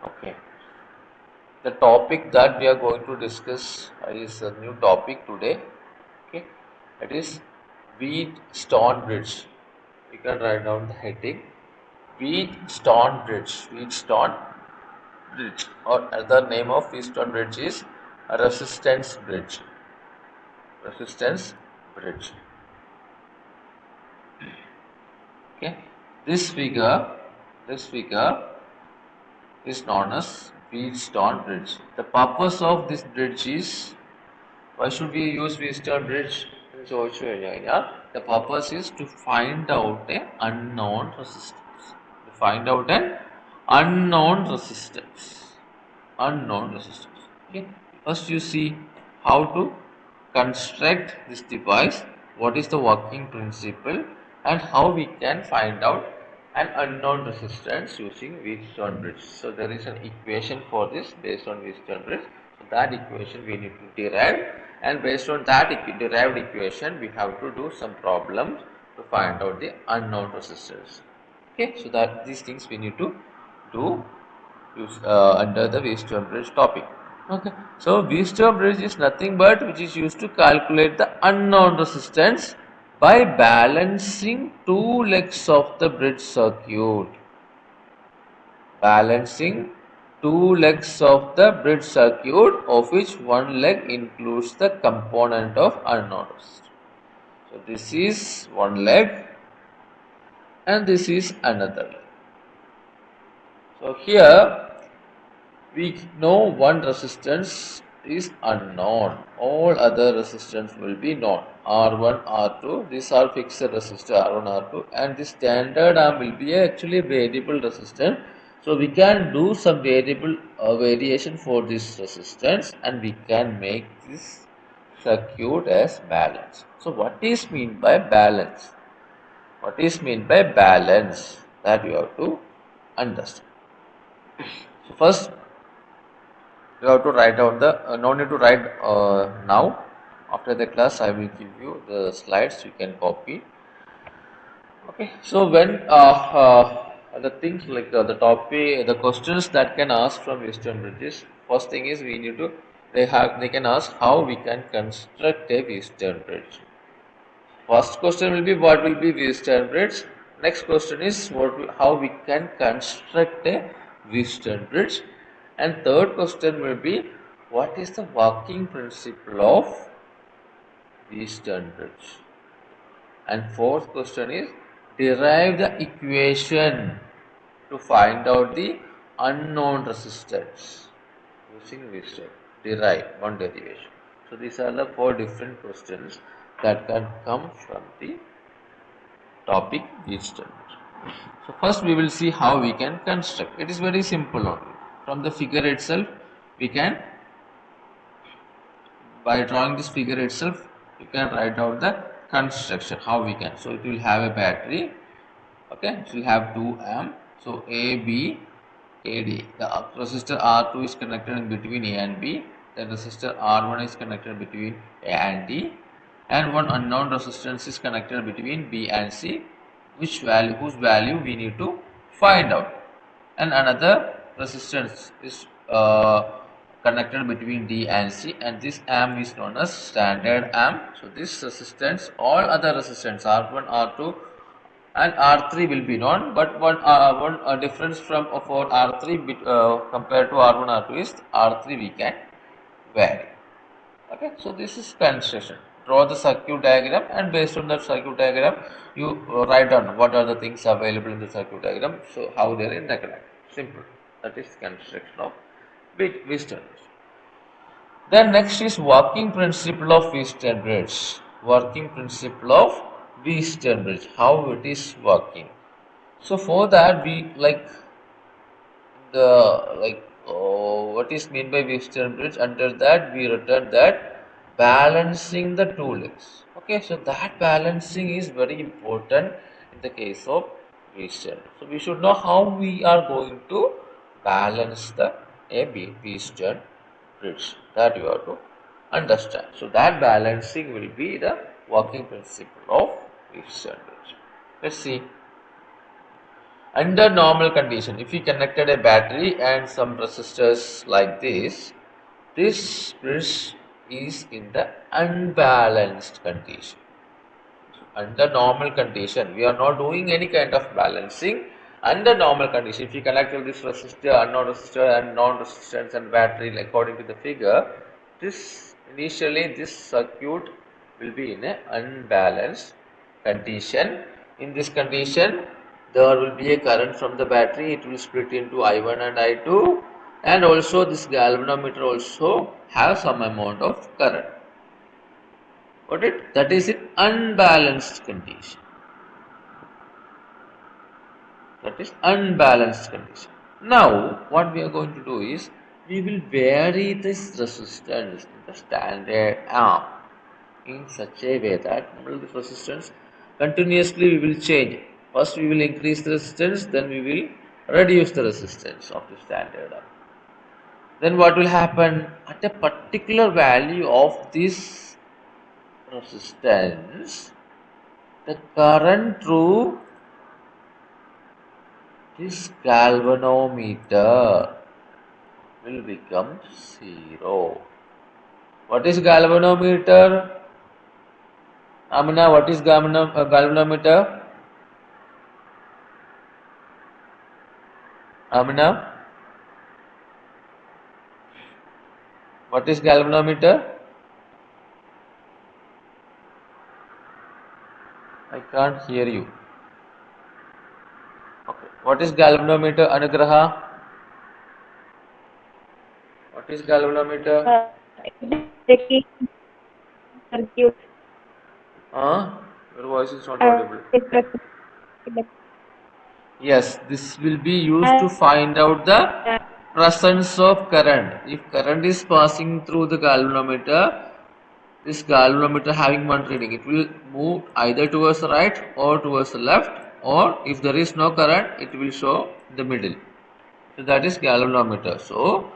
Okay. The topic that we are going to discuss is a new topic today. Okay. It is Wheatstone Bridge. You can write down the heading. Wheatstone Bridge. Wheatstone Bridge, or other name of Wheatstone Bridge is a resistance bridge. Resistance bridge. Okay. This figure, this figure is known as Wheatstone Bridge. The purpose of this bridge is, why should we use Wheatstone Bridge? The purpose is to find out an unknown resistance. To find out an unknown resistance. Unknown resistance. Okay. First, you see how to construct this device, what is the working principle, and how we can find out an unknown resistance using Wheatstone bridge. So there is an equation for this based on Wheatstone bridge. So that equation we need to derive, and based on that derived equation we have to do some problems to find out the unknown resistance. Okay, so that these things we need to do under the Wheatstone bridge topic. Okay, so Wheatstone bridge is nothing but which is used to calculate the unknown resistance by balancing two legs of the bridge circuit. Balancing two legs of the bridge circuit, of which one leg includes the component of unknown resistance. So this is one leg and this is another leg. So here we know one resistance is unknown, all other resistance will be known. R1, R2, these are fixed resistor R1, R2, and the standard arm will be actually variable resistance. So we can do some variable variation for this resistance, and we can make this circuit as balance. So what is mean by balance? What is mean by balance? That you have to understand. So first you have to write down the no need to write now. After the class I will give you the slides, you can copy. Okay, so when the things like the topic, the questions that can ask from Wheatstone bridges, first thing is we need to, they can ask how we can construct a Wheatstone bridge. First question will be what will be Wheatstone bridge. Next question is how we can construct a Wheatstone bridge. And third question will be what is the working principle of Wheatstone bridge. And fourth question is derive the equation to find out the unknown resistance using Wheatstone. Derive one derivation. So these are the four different questions that can come from the topic Wheatstone. So first we will see how we can construct. It is very simple only. From the figure itself, we can, by drawing this figure itself, you can write out the construction, how we can. So it will have a battery, okay, it will have 2 amp. So A, B, AD. The resistor R2 is connected in between A and B. The resistor R1 is connected between A and D. And one unknown resistance is connected between B and C, whose value we need to find out. And another resistance is connected between D and C, and this amp is known as standard amp. So this resistance, all other resistance R1, R2 and R3 will be known, but one difference from for R3 compared to R1, R2 is R3 we can vary. Okay, so this is construction. Draw the circuit diagram, and based on that circuit diagram, you write down what are the things available in the circuit diagram. So how they are interconnected. Simple. That is construction of Wheatstone bridge. Then next is working principle of Wheatstone bridge. Working principle of Wheatstone bridge. How it is working. So for that we what is meant by Wheatstone bridge. Under that we written that balancing the two legs. Okay, so that balancing is very important in the case of Wheatstone. So we should know how we are going to balance the Wheatstone bridge. That you have to understand. So that balancing will be the working principle of Wheatstone bridge. Let's see. Under normal condition, if we connected a battery and some resistors like this bridge is in the unbalanced condition. Under normal condition, we are not doing any kind of balancing. Under normal condition, if you connect this resistor, unknown resistor and non-resistance and battery according to the figure, initially this circuit will be in an unbalanced condition. In this condition, there will be a current from the battery. It will split into I1 and I2, and also this galvanometer also have some amount of current. Got it? That is in unbalanced condition. That is unbalanced condition. Now, what we are going to do is, we will vary this resistance in the standard arm in such a way that this resistance continuously we will change. First we will increase the resistance, then we will reduce the resistance of the standard arm. Then what will happen? At a particular value of this resistance, the current through this galvanometer will become 0. What is galvanometer? Amina, what is galvanometer? Amina, what is galvanometer? I can't hear you. Okay. What is galvanometer, Anugraha? What is galvanometer? Checking circuit. Your voice is not audible. Yes, this will be used to find out the presence of current. If current is passing through the galvanometer, this galvanometer having one reading, it will move either towards the right or towards the left, or if there is no current, it will show the middle. So that is galvanometer. So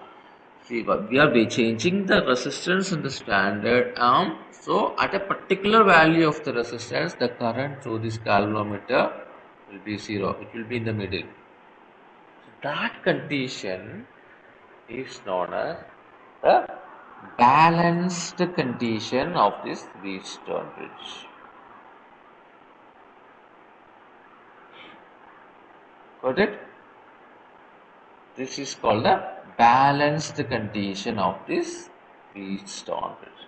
see, we are changing the resistance in the standard arm. So at a particular value of the resistance, the current through this galvanometer will be 0. It will be in the middle. So that condition is known as the balanced condition of this Wheatstone bridge. Got it? This is called the balanced condition of this Wheatstone bridge.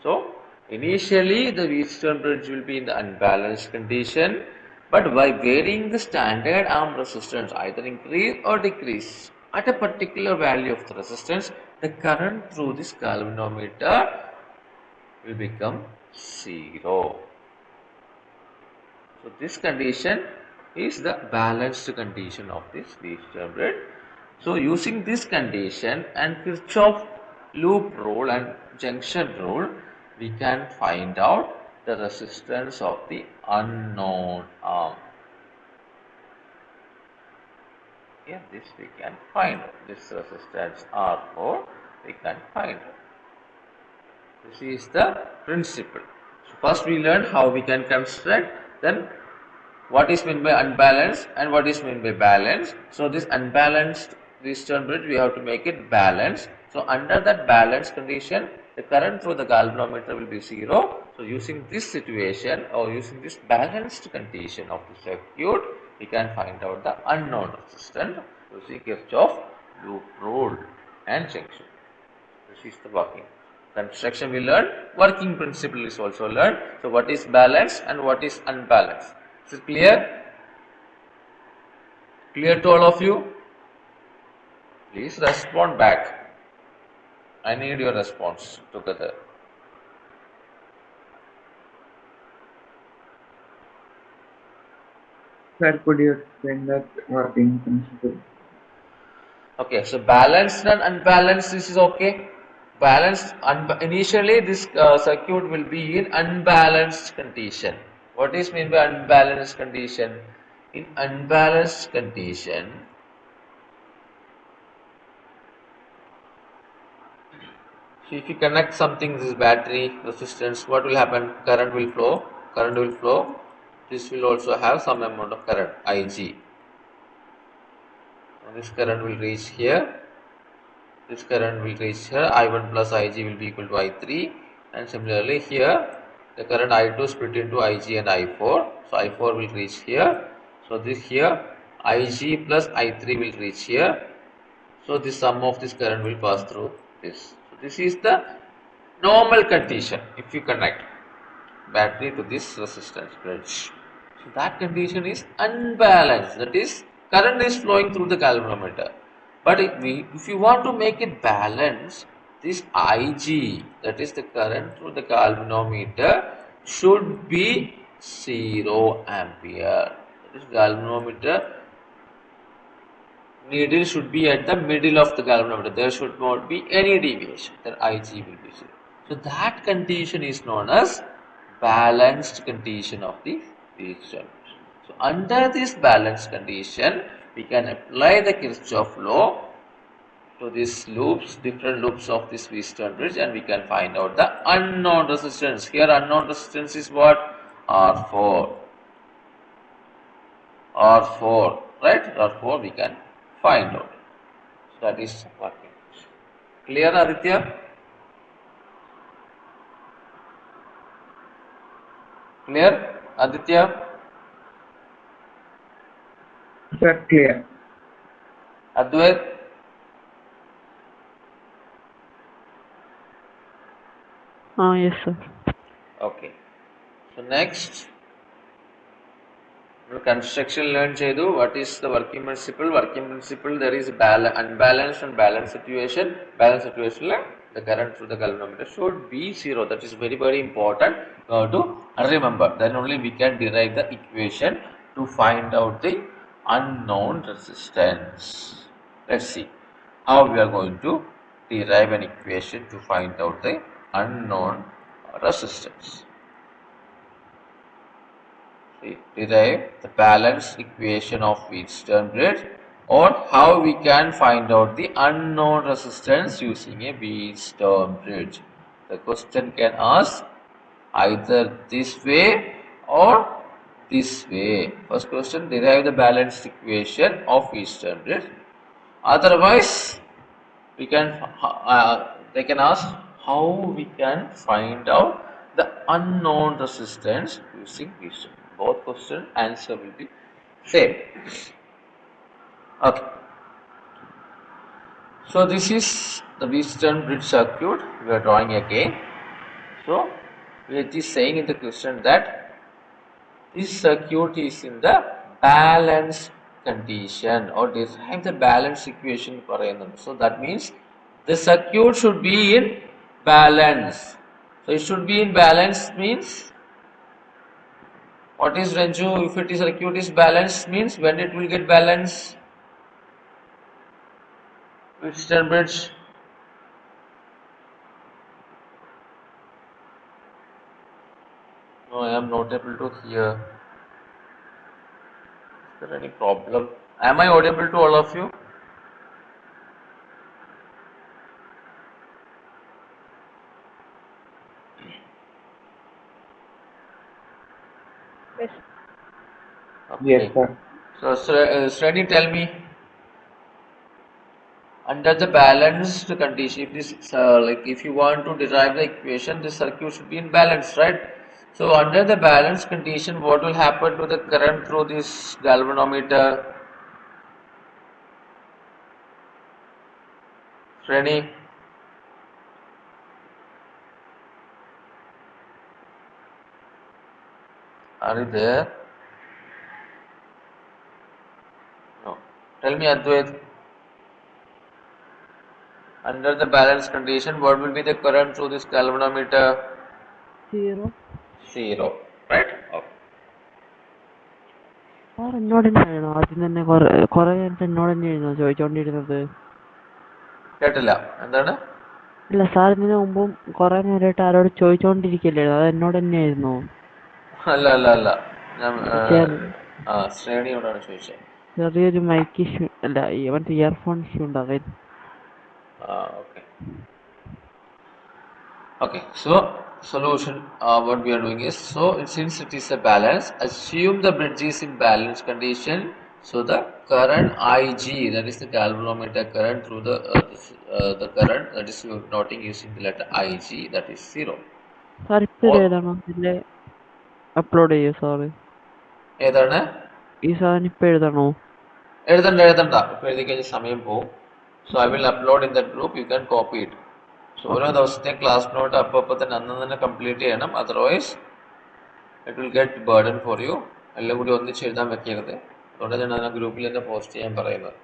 So initially the Wheatstone bridge will be in the unbalanced condition, but by varying the standard arm resistance, either increase or decrease at a particular value of the resistance, the current through this galvanometer will become 0. So this condition is the balanced condition of this Wheatstone bridge. So using this condition and Kirchhoff loop rule and junction rule, we can find out the resistance of the unknown arm. Yeah, this we can find. This resistance R4 we can find. This is the principle. So first we learn how we can construct, then what is meant by unbalanced and what is meant by balanced. So this unbalanced Wheatstone bridge, we have to make it balanced. So under that balanced condition, the current through the galvanometer will be 0. So using this situation or using this balanced condition of the circuit, we can find out the unknown resistance using Kirchhoff loop rule and junction. This is the working. Construction we learn, working principle is also learned. So what is balanced and what is unbalanced? Is it clear? Clear to all of you? Please respond back. I need your response together. Sir, could you explain that working principle? Okay, so balanced and unbalanced, this is okay. Balanced, initially this circuit will be in unbalanced condition. What is meant by unbalanced condition? In unbalanced condition, So if you connect something, this battery resistance, what will happen? Current will flow. Current will flow. This will also have some amount of current, Ig. And this current will reach here. This current will reach here. I1 plus Ig will be equal to I3. And similarly here, the current I2 split into Ig and I4. So I4 will reach here. So this here, Ig plus I3 will reach here. So the sum of this current will pass through this. So this is the normal condition if you connect battery to this resistance bridge. So that condition is unbalanced. That is, current is flowing through the galvanometer. But if you want to make it balanced, this Ig, that is the current through the galvanometer, should be 0 ampere. That is, galvanometer needle should be at the middle of the galvanometer. There should not be any deviation. Then Ig will be 0. So that condition is known as balanced condition of the Kirchhoff. So under this balanced condition, we can apply the Kirchhoff law to these loops, different loops of this Wheatstone bridge, and we can find out the unknown resistance. Here unknown resistance is what? R4. R4, right? R4 we can find out. So that is working. Clear, Aditya? Clear, Aditya? Sir, clear. Advait? Yes, sir. Okay. So next, construction learn chedu. What is the working principle? Working principle, there is unbalanced and balanced situation. Balanced situation, the current through the galvanometer should be 0. That is very, very important to remember. Then only we can derive the equation to find out the unknown resistance. Let's see how we are going to derive an equation to find out the unknown resistance. Derive the balanced equation of Wheatstone bridge, or how we can find out the unknown resistance using a Wheatstone bridge. The question can ask either this way or this way. First question, derive the balanced equation of Wheatstone bridge. Otherwise, we can they can ask how we can find out the unknown resistance using Wheatstone. Both question answer will be same. Okay. So this is the Wheatstone bridge circuit we are drawing again. So it is saying in the question that this circuit is in the balanced condition, or derive the balanced equation. So that means the circuit should be in balance. So it should be in balance means, what is Ranju? If it is circuit is balanced means when it will get balanced? Wheatstone bridge. No, I am not able to hear. Is there any problem? Am I audible to all of you? Yes. Okay. Yes, sir. So, Sreni, tell me, under the balanced condition, if this like if you want to derive the equation, the circuit should be in balance, right? So under the balanced condition, what will happen to the current through this galvanometer? Sreni? Are you there? No. Tell me, Advait. Under the balanced condition, what will be the current through this galvanometer? 0. 0. Right? Okay. Sir എന്നോട് തന്നെയാണോ ആദ്യം തന്നെ കുറെ നേരത്തെ എന്നോട് തന്നെയായിരുന്നു ചോദിച്ചോണ്ടിരുന്നത്? കേട്ടില്ല, എന്താണ്? അല്ല സാർ, ഇതിനു മുമ്പും കുറെ നേരമായിട്ട് ആരോട് ചോദിച്ചോണ്ടിരിക്കല്ലായിരുന്നു, അത് എന്നോട് തന്നെയായിരുന്നു. അല്ല അല്ല അല്ല, ഞാൻ ശ്രേണിയോടാണ് ചോദിച്ചത്. ചെറിയൊരു മൈക്ക് ഇഷ്യൂ, അല്ല മറ്റേ ഇയർഫോൺ ഇഷ്യൂ ഉണ്ടാകാൻ. Okay. Okay, so solution, what we are doing is, so since it is a balance, assume the bridge is in balance condition. So the current Ig, that is the galvanometer current through the current, that is you noting using the letter Ig, that is 0. Sir ഇപ്പൊ ഇത് Or എഴുതണോ ഇതില് upload ചെയ്യോ sir? ഏതാണ് ഈ സാധനം ഇപ്പൊ എഴുതണോ? എഴുതണ്ട ഇപ്പൊ എഴുതി കഴിഞ്ഞ സമയം പോകും. So I will upload in that group, you can copy it. So ഓരോ ദിവസത്തെ ക്ലാസ് നോട്ട് അപ്പോൾ തന്നെ അന്ന് കംപ്ലീറ്റ് ചെയ്യണം, otherwise it will get burden for you. എല്ലാം കൂടി ഒന്നിച്ച് എഴുതാൻ വെക്കരുത്. അതുകൊണ്ട് ഞാൻ ആ ഗ്രൂപ്പിൽ തന്നെ പോസ്റ്റ് ചെയ്യാൻ പറയുന്നത്.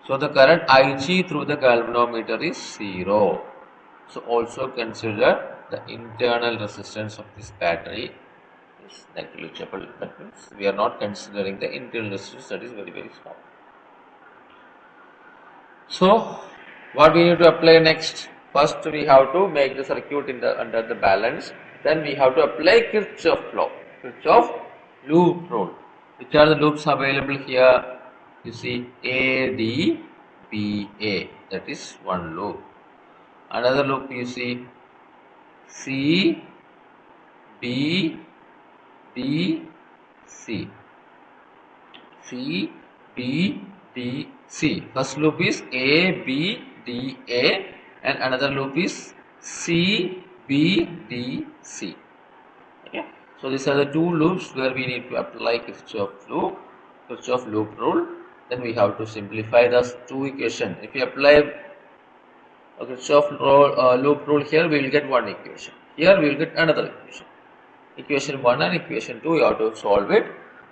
So the current Ig through the galvanometer is 0. So also consider the internal resistance of this battery is negligible. That means we are not considering the internal resistance, that is very small. So what we need to apply next? First we have to make the circuit under the balance. Then we have to apply Kirchhoff law, Kirchhoff loop rule. Which are the loops available here? You see ADBA, that is one loop. Another loop you see CBDC. CBDC. First loop is ABDA and another loop is CBDC. Okay. So these are the two loops where we need to apply Kirchhoff loop rule. Then we have to simplify the two equations. If you apply Kirchhoff loop rule here, we will get one equation. Here we will get another equation. Equation 1 and equation 2, you have to solve it.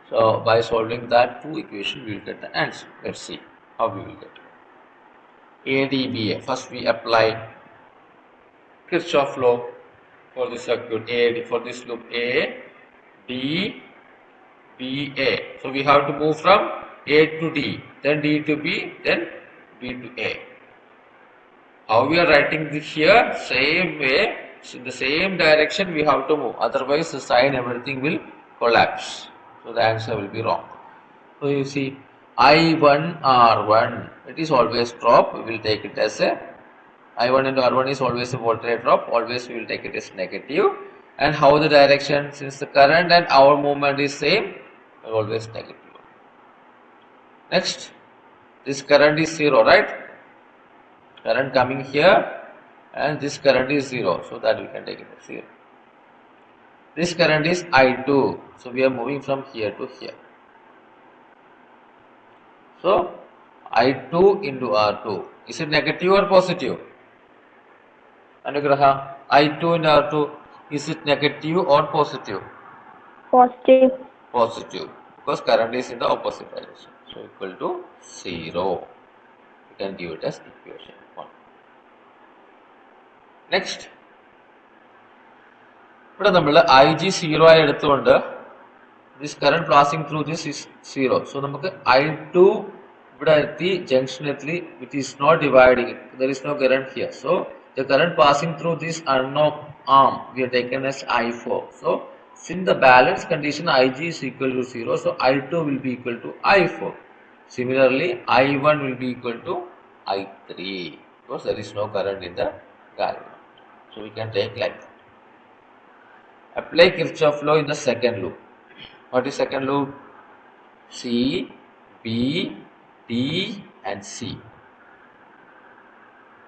So by solving that two equations, we will get the answer. Let's see how we will get it. ADBA. First we apply Kirchhoff law for the circuit for this loop ADBA. So we have to move from A to D, then D to B, then B to A. How we are writing this here? Same way, in the same direction we have to move. Otherwise, the sign everything will collapse. So the answer will be wrong. So you see, I1 R1, it is always drop. We will take it as a I1 into R1 is always a voltage drop. Always we will take it as negative. And how the direction? Since the current and our movement is same, always negative. Next, this current is 0, right? Current coming here and this current is 0, so that we can take it as 0. This current is I2, so we are moving from here to here. So I2 into R2, is it negative or positive? Anugraha, I2 into R2, is it negative or positive? Positive. Positive, because current is in the opposite direction, so equal to 0. You can give it as equation 1. Next, ഇവിടെ നമ്മൾ IG 0 ആയി എടുത്തുകൊണ്ട് this current passing through this is 0. So നമുക്ക് I2 ഇവിടെ എത്തി junction എത്തി, which is not dividing it. There is no current here. So the current passing through this unknown arm we are taken as I4. So since the balance condition Ig is equal to 0, so I2 will be equal to I4. Similarly, I1 will be equal to I3 because there is no current in the galvanometer. So we can take like that. Apply Kirchhoff law in the second loop. What is second loop? C, B, D and C.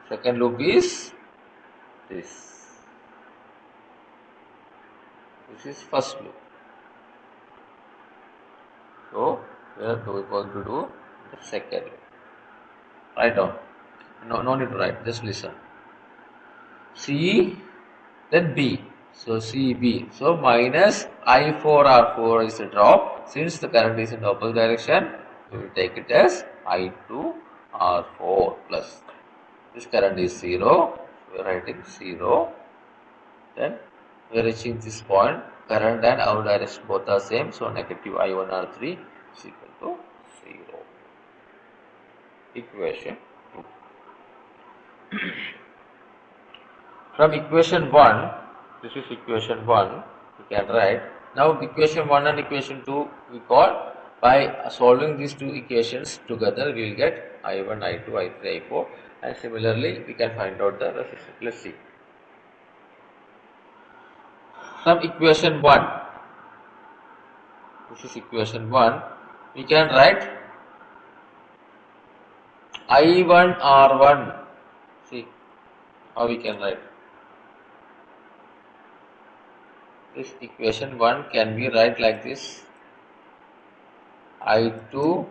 Second loop is this. This is first loop. So we are going to do the second loop. Write down. No need to write. Just listen. C, then B. So CB. So minus I4R4 is a drop. Since the current is in the opposite direction, we will take it as I2R4 plus. This current is 0. We are writing 0. Then we are reaching this point. Current and our direction both are same. So negative I1R3 is equal to 0. Equation 2. From equation 1, this is equation 1, we can write. Now equation 1 and equation 2 we call, by solving these two equations together we will get I1, I2, I3, I4, and similarly we can find out the resistance. Let's see. From equation 1, this is equation 1, we can write I1 R1. See how we can write. This equation 1 can be write like this: I2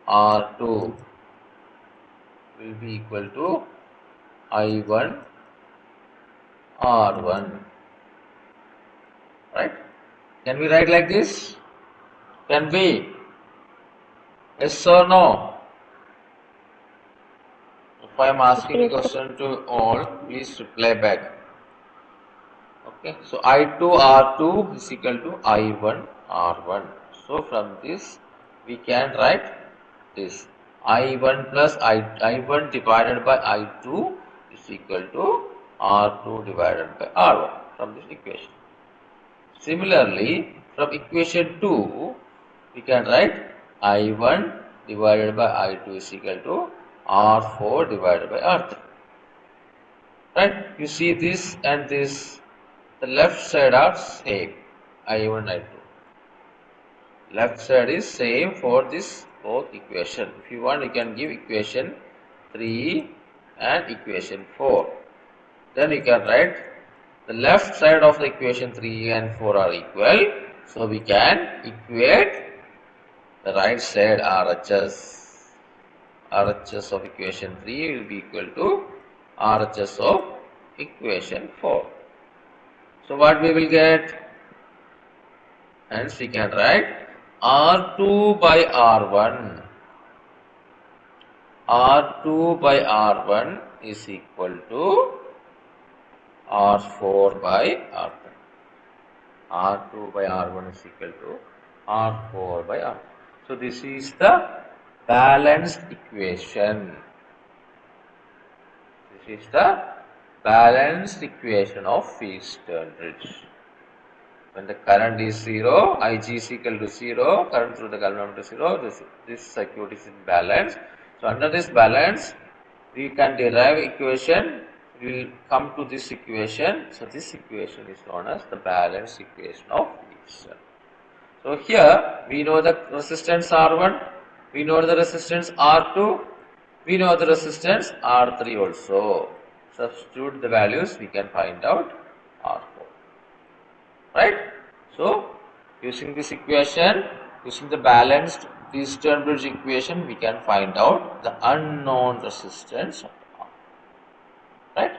R2 will be equal to I1 R1. Right? Can we write like this? Can we? Yes or no? If I am asking the Yes, sir. question to all, please reply back. Okay, so I2 R2 is equal to I1 R1. So from this we can write this: I1 plus I1 divided by I2 is equal to R2 divided by R1 from this equation. Similarly, from equation 2 we can write I1 divided by I2 is equal to R4 divided by R3. Right? You see this and this, the left side are same, I1, I2. Left side is same for this both equation. If you want, you can give equation 3 and equation 4. Then you can write the left side of the equation 3 and 4 are equal. So we can equate the right side RHS. RHS of equation 3 will be equal to RHS of equation 4. So what we will get? Hence we can write R2 by R1. R2 by R1 is equal to R4 by R3. R2 by R1 is equal to R4 by R3. So this is the balanced equation. This is the balanced equation of Wheatstone bridge. When the current is 0, Ig is equal to 0, current through the galvanometer is 0, this circuit is in balance. So under this balance, we can derive equation, we will come to this equation. So this equation is known as the balanced equation of Wheatstone. So here, we know the resistance R1, we know the resistance R2, we know the resistance R3 also. Substitute the values, we can find out R4. Right? So, using this equation, using the balanced Wheatstone bridge equation, we can find out the unknown resistance of R. Right?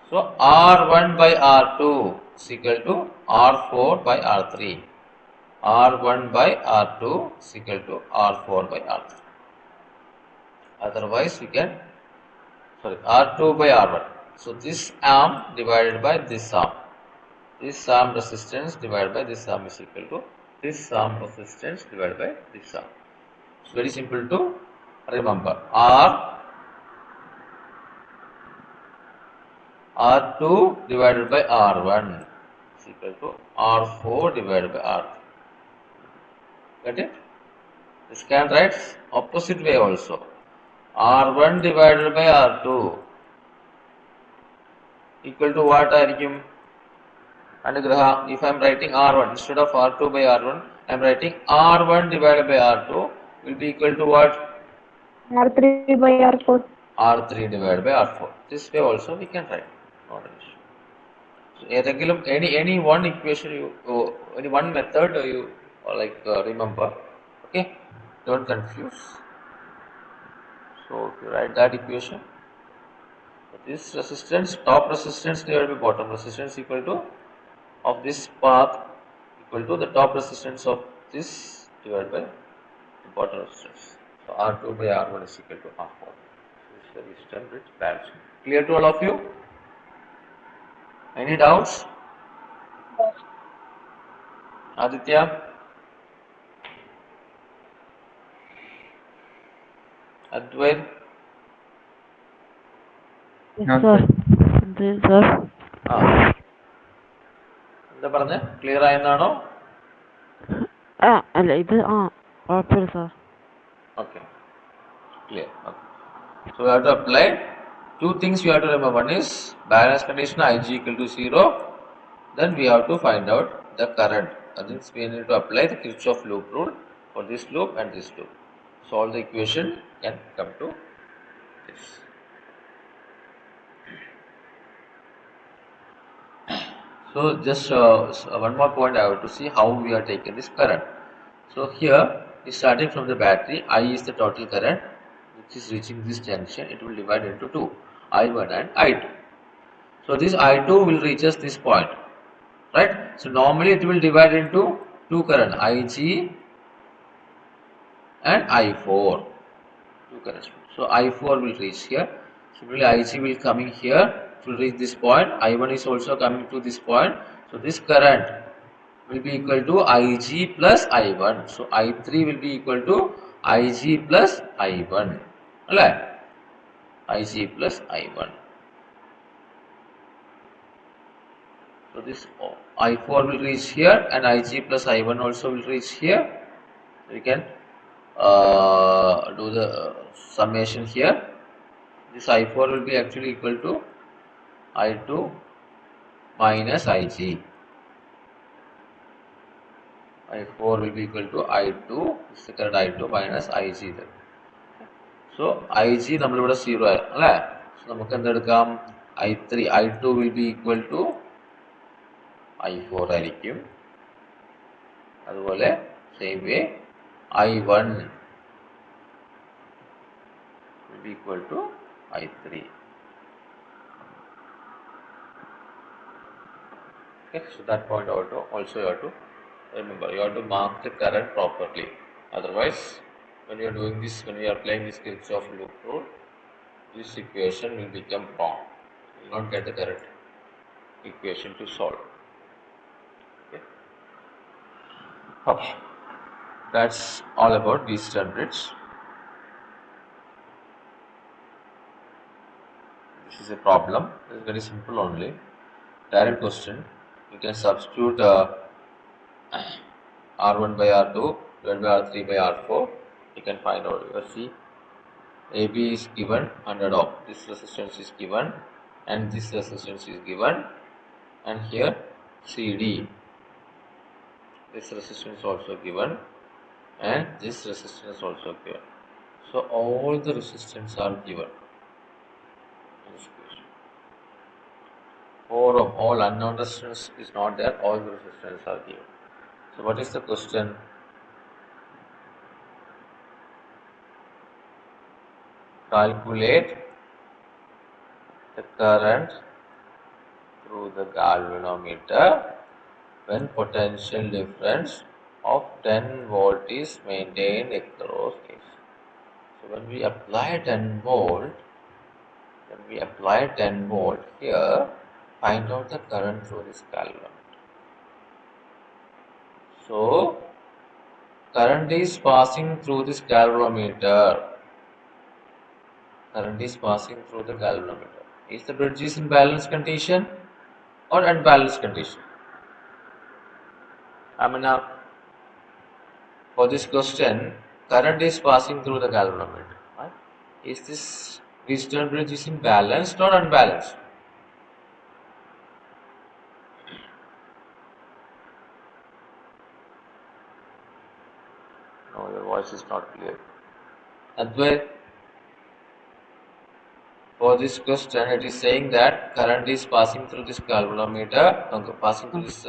So, R1 by R2 is equal to R4 by R3. R1 by R2 is equal to R4 by R3. Otherwise, we can, R2 by R1. So, this arm divided by this arm. This arm resistance divided by this arm is equal to this arm resistance divided by this arm. It's very simple to remember. R2 divided by R1 is equal to R4 divided by R3. Got it? This can write opposite way also. R1 divided by R2 equal to what ആയിരിക്കും? Anugraha, if I am writing R1 instead of R2 by R1, I am writing R1 divided by R2 will be equal to what? R3 by R4. R3 divided by R4. This way also we can write. Not an issue. So, any one equation any one method you remember. Okay, don't confuse. So if you write that equation, this resistance, top resistance divided by bottom resistance equal to of this path equal to the top resistance of this divided by the bottom resistance. So R2 by R1 is equal to R4. This is the Wheatstone bridge balance. Clear to all of you? Any doubts? Aditya? Advair? Yes, No, sir. sir. Sir. എന്താ പറഞ്ഞേ? Clear ആയെന്നാണോ? അല്ല ഇത് കുഴപ്പമില്ല sir. Okay. Clear. Okay. So we have to apply two things we have to remember. One is balance condition Ig equal to 0. Then we have to find out the current. That means we need to apply the Kirchhoff loop rule for this loop and this loop. Solve the equation and come to this. So just one more point I have to see how we are taking this current. So here is starting from the battery. I is the total current which is reaching this junction. It will divide into two, I1 and I2. So this I2 will reach us this point, right? So normally it will divide into two current, Ig and I4. Two currents. So I4 will reach here. Similarly, Ig will coming here. It will reach this point. I1 is also coming to this point. So this current will be equal to Ig plus I1. So I3 will be equal to Ig plus I1. Right? Ig plus I1. So this I4 will reach here and Ig plus I1 also will reach here. We can do the summation here. This I4 will be actually equal to I2 minus Ig. I4 will be equal to I2, this is the current I2 minus Ig. So Ig നമ്മൾ ഇവിടെ 0 ആയി അല്ലേ. So നമുക്ക് എന്തെടുക്കാം I3 I2 will be equal to I4 ആയിരിക്കും. അതുപോലെ same way I1 will be equal to I3. Okay, so that point also you have to remember. You have to mark the current properly. Otherwise, when you are doing this, when you are applying this Kirchhoff loop rule, this equation will become wrong. You will not get the correct equation to solve. Okay. Okay. That's all about Wheatstone bridge. This is a problem. It is very simple only. Direct question. You can substitute R1 by R2 divided by R3 by R4. You can find out. You see, AB is given 100 ohm. This resistance is given, and this resistance is given, and here CD. This resistance is also given, and this resistance is also given. So all the resistance are given. 4 ohm, all unknown resistance is not there, all the resistance are given. So what is the question? Calculate the current through the galvanometer when potential difference of 10 volt is maintained across AC. So when we apply 10 volt here, find out the current through this galvanometer. So current is passing through this galvanometer. Current is passing through the galvanometer. Is the bridge is in balanced condition or unbalanced condition? For this question, current is passing through the galvanometer. Right? Is this Wheatstone bridge is in balanced or unbalanced? No, your voice is not clear. Advait, for this question, it is saying that current is passing through this galvanometer, passing through this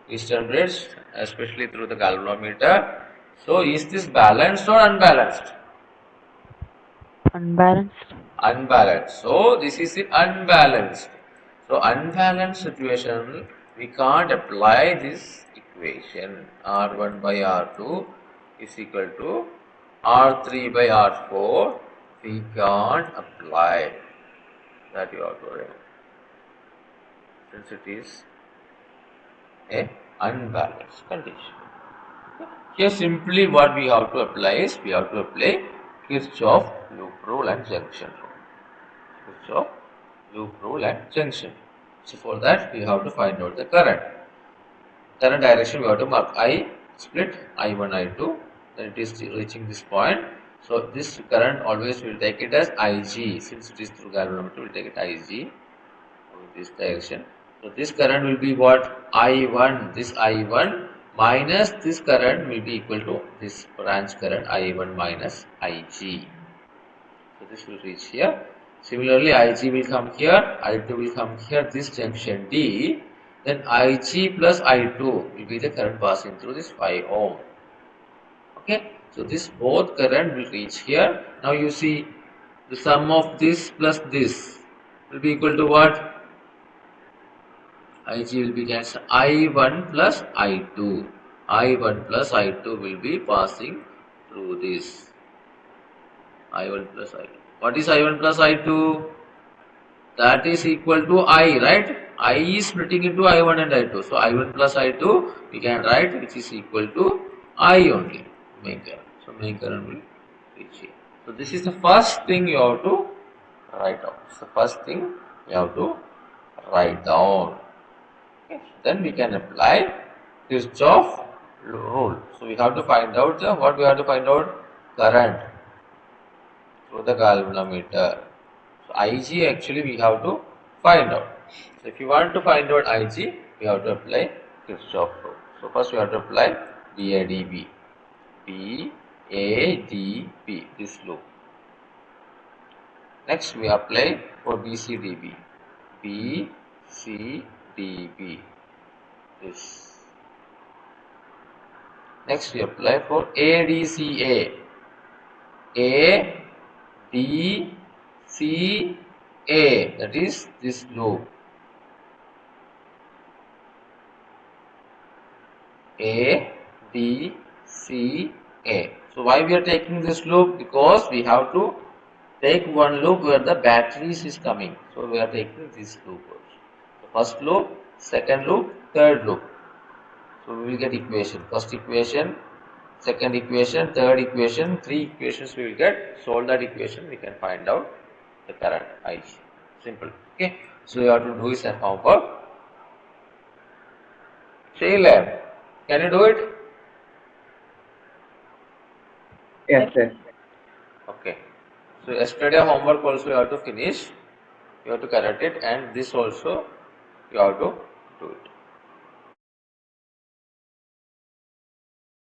Wheatstone bridge, especially through the galvanometer. So, is this balanced or unbalanced? Unbalanced. Unbalanced. So, this is the unbalanced. So, unbalanced situation, we can't apply this equation. R1 by R2 is equal to R3 by R4. We can't apply. That you have to remember. Since it is a unbalanced condition. Here simply what we have to apply is, we have to apply Kirchhoff loop rule and junction rule. Kirchhoff loop rule and junction. So for that we have to find out the current. Current direction we have to mark I split I1 I2. Then it is reaching this point. So this current always will take it as Ig. Since it is through galvanometer, we'll take it Ig in this direction. So this current will be what? I1. This I1 minus this current will be equal to this branch current I1 minus Ig. So this will reach here. Similarly, Ig will come here, I2 will come here, this junction D. Then Ig plus I2 will be the current passing through this 5 ohm. Okay, so this both current will reach here. Now you see the sum of this plus this will be equal to what? Ig will be cancelled. I1 plus I2. I1 plus I2 will be passing through this. I1 plus I2. What is I1 plus I2? That is equal to I, right? I is splitting into I1 and I2. So I1 plus I2 we can write which is equal to I only, main current. So main current will reach here. So this is the first thing you have to write down. It's the first thing you have to write down. Okay. Then we can apply Kirchhoff rule. So we have to find out what we have to find out? Current through the galvanometer. So Ig actually we have to find out. So if you want to find out Ig, we have to apply Kirchhoff rule. So first we have to apply BADB. BADB, this loop. Next we apply for BCDB. BCDB, this. Next we apply for ADCA. ADCA, that is this loop. ADCA. So why we are taking this loop? Because we have to take one loop where the batteries is coming. So we are taking this loop also. The first loop, second loop, third loop. So we will get equation. First equation, second equation, third equation, 3 equations we will get. Solve that equation, we can find out the current Ig. Simple. Okay. So you have to do this at homework. Shailab, can you do it? Yes, yes. Okay. So yesterday homework also you have to finish. You have to correct it, and this also you have to do it.